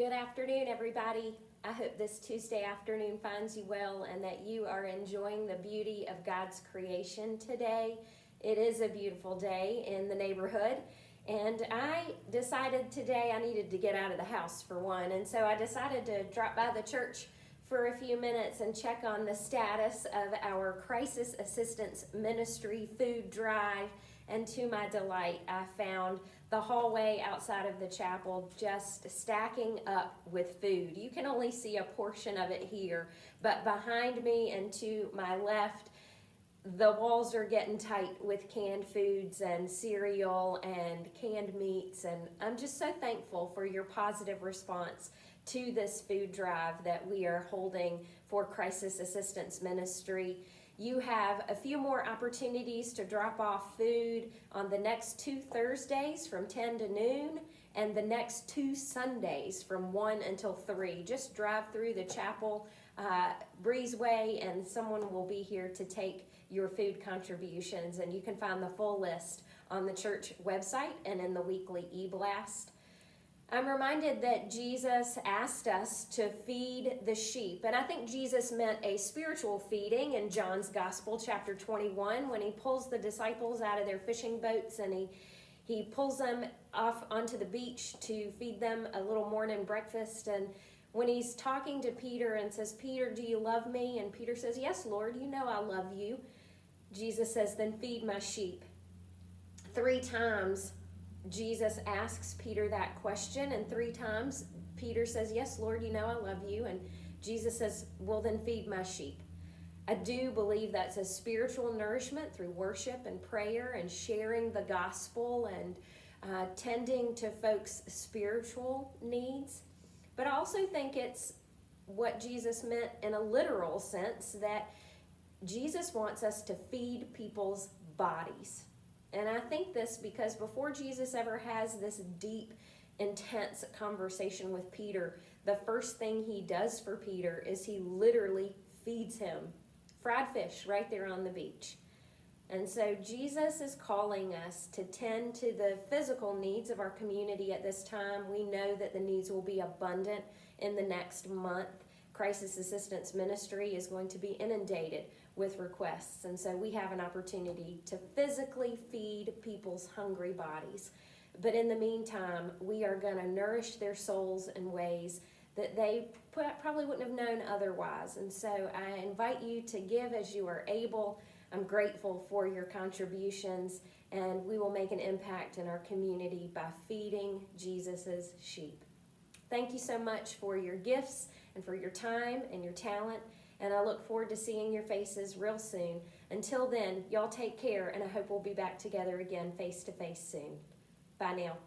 Good afternoon, everybody. I hope this Tuesday afternoon finds you well and that you are enjoying the beauty of God's creation today. It is a beautiful day in the neighborhood, and I decided today I needed to get out of the house for one, and so I decided to drop by the church for a few minutes and check on the status of our crisis assistance ministry food drive. And to my delight, I found the hallway outside of the chapel just stacking up with food. You can only see a portion of it here, but behind me and to my left, the walls are getting tight with canned foods and cereal and canned meats. And I'm just so thankful for your positive response to this food drive that we are holding for Crisis Assistance Ministry. You have a few more opportunities to drop off food on the next 2 Thursdays from 10 to noon and the next 2 Sundays from 1 until 3. Just drive through the chapel breezeway and someone will be here to take your food contributions, and you can find the full list on the church website and in the weekly e-blast. I'm reminded that Jesus asked us to feed the sheep, and I think Jesus meant a spiritual feeding in John's Gospel, chapter 21, when he pulls the disciples out of their fishing boats and he pulls them off onto the beach to feed them a little morning breakfast. And when he's talking to Peter and says, "Peter, do you love me?" And Peter says, "Yes, Lord, you know I love you." Jesus says, "Then feed my sheep." 3 times Jesus asks Peter that question, and 3 times Peter says, "Yes, Lord, you know I love you." And Jesus says, "Well, then feed my sheep." I do believe that's a spiritual nourishment through worship and prayer and sharing the gospel and tending to folks' spiritual needs. But I also think it's what Jesus meant in a literal sense, that Jesus wants us to feed people's bodies. And I think this because before Jesus ever has this deep, intense conversation with Peter, the first thing he does for Peter is he literally feeds him fried fish right there on the beach. And so Jesus is calling us to tend to the physical needs of our community at this time. We know that the needs will be abundant in the next month. Crisis Assistance Ministry is going to be inundated with requests, and so we have an opportunity to physically feed people's hungry bodies. But in the meantime, we are going to nourish their souls in ways that they probably wouldn't have known otherwise. And so I invite you to give as you are able. I'm grateful for your contributions, and we will make an impact in our community by feeding Jesus's sheep. Thank you so much for your gifts and for your time and your talent, and I look forward to seeing your faces real soon. Until then, y'all take care, and I hope we'll be back together again face to face soon. Bye now.